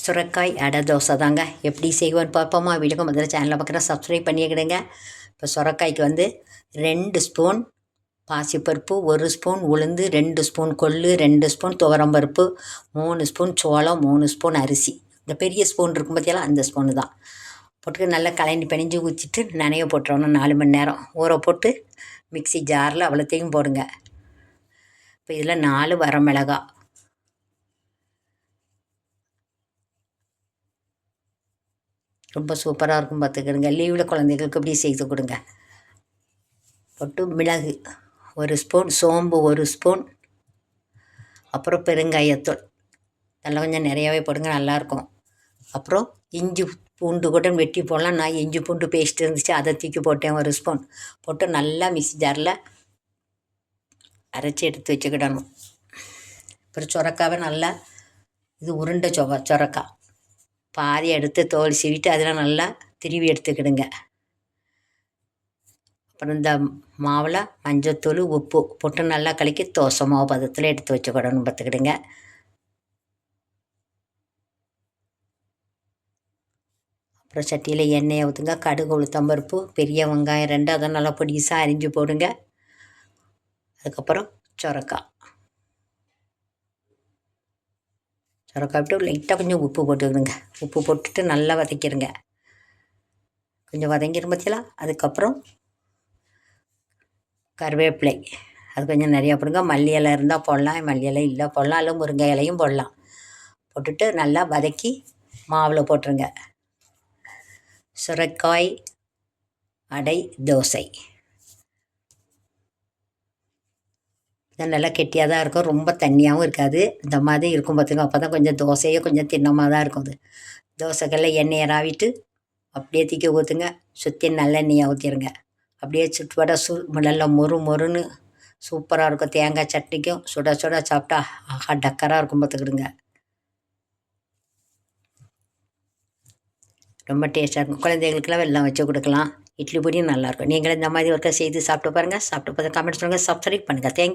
சுரைக்காய் அடை தோசை தாங்க. எப்படி செய்வோன்னு பார்ப்போமா? வீட்டுக்கு முதல்ல சேனலை பார்க்குறேன், சப்ஸ்கிரைப் பண்ணிக்கிடுங்க. இப்போ சுரைக்காய்க்கு 2 ஸ்பூன் பாசிப்பருப்பு, 1 ஸ்பூன் உளுந்து, 2 ஸ்பூன் கொள்ளு, 2 ஸ்பூன் துவரம்பருப்பு, 3 ஸ்பூன் சோளம், 3 ஸ்பூன் அரிசி. இந்த பெரிய ஸ்பூன் இருக்கும் பார்த்தியாலும் அந்த ஸ்பூனு தான் போட்டு நல்லா கலந்து பிணைஞ்சு ஊற்றிட்டு நனைய போட்டுறணும். 4 மணி நேரம் ஊற போட்டு மிக்சி ஜாரில் அவ்வளோத்தையும் போடுங்க. இப்போ இதில் 4 வரமிளகா, ரொம்ப சூப்பராக இருக்கும் பார்த்துக்கிடுங்க. லீவில் குழந்தைகளுக்கு இப்படி செய்து கொடுங்க. போட்டு மிளகு 1 ஸ்பூன், சோம்பு 1 ஸ்பூன், அப்புறம் பெருங்காயத்தூள் நல்லா கொஞ்சம் நிறையாவே போடுங்க, நல்லாயிருக்கும். அப்புறம் இஞ்சி பூண்டு கூட வெட்டி போடலாம். நான் இஞ்சி பூண்டு பேஸ்ட் இருந்துச்சு, அதை தூக்கி போட்டேன் 1 ஸ்பூன் போட்டு நல்லா மிக்ஸி ஜாரில் அரைச்சி எடுத்து வச்சுக்கிடணும். அப்புறம் சுரக்காவை நல்லா இது உருண்டை சுரக்காய் பாதி எடுத்து தோல் சீவிட்டு அதில் நல்லா திருவி எடுத்துக்கிடுங்க. அப்புறம் இந்த மாவில் மஞ்சத்தூள் உப்பு போட்டு நல்லா கலக்கி தோசை மாவு பதத்தில் எடுத்து வச்சுக்கிடணும் பார்த்துக்கிடுங்க. அப்புறம் சட்டியில் எண்ணெயை ஊற்றுங்க. கடுகு, உளுத்தம்பருப்பு, பெரிய வெங்காயம் 2 அதை நல்லா பொடிசாக அரிஞ்சு போடுங்க. அதுக்கப்புறம் சுரக்காய் விட்டு லைட்டாக கொஞ்சம் உப்பு போட்டுக்கிடுங்க. உப்பு போட்டுட்டு நல்லா வதக்கிடுங்க. கொஞ்சம் வதங்கிடும் பார்த்தியலாம். அதுக்கப்புறம் கருவேப்பிலை அது கொஞ்சம் நிறையா போடுங்க. மல்லி இலை இருந்தால் போடலாம், மல்லி இலை இல்லை போடலாம், இல்லை முருங்கை இலையும் போடலாம். போட்டுட்டு நல்லா வதக்கி மாவில் போட்டுருங்க. சுரைக்காய் அடை தோசை இது நல்லா கெட்டியாக தான் இருக்கும், ரொம்ப தண்ணியாகவும் இருக்காது. இந்த மாதிரி இருக்கும் பார்த்துங்க. அப்போ தான் கொஞ்சம் தோசையே கொஞ்சம் தின்னமாக தான் இருக்கும். அது தோசைக்கல்ல எண்ணெயை ராவிட்டு அப்படியே தூக்கி ஊற்றுங்க. சுற்றி நல்லெண்ணெயை ஊற்றிடுங்க. அப்படியே சுற்றுவட நல்லா மொறுன்னு சூப்பராக இருக்கும். தேங்காய் சட்னிக்கும் சுட சுட சாப்பிட்டா ஆஹா டக்கராக இருக்கும் பார்த்துக்கிடுங்க. ரொம்ப டேஸ்ட்டாக இருக்கும். குழந்தைகளுக்கெல்லாம் வெல்லம் வச்சு கொடுக்கலாம். இட்லி பொடியும் நல்லாயிருக்கும். நீங்களும் இந்த மாதிரி ஒருக்கா செய்து சாப்பிட்டு பாருங்கள். சாப்பிட்டு பார்த்து கமெண்ட்ஸ் பண்ணுங்கள், சப்ஸ்கிரைப் பண்ணுங்கள். தேங்க்யூ.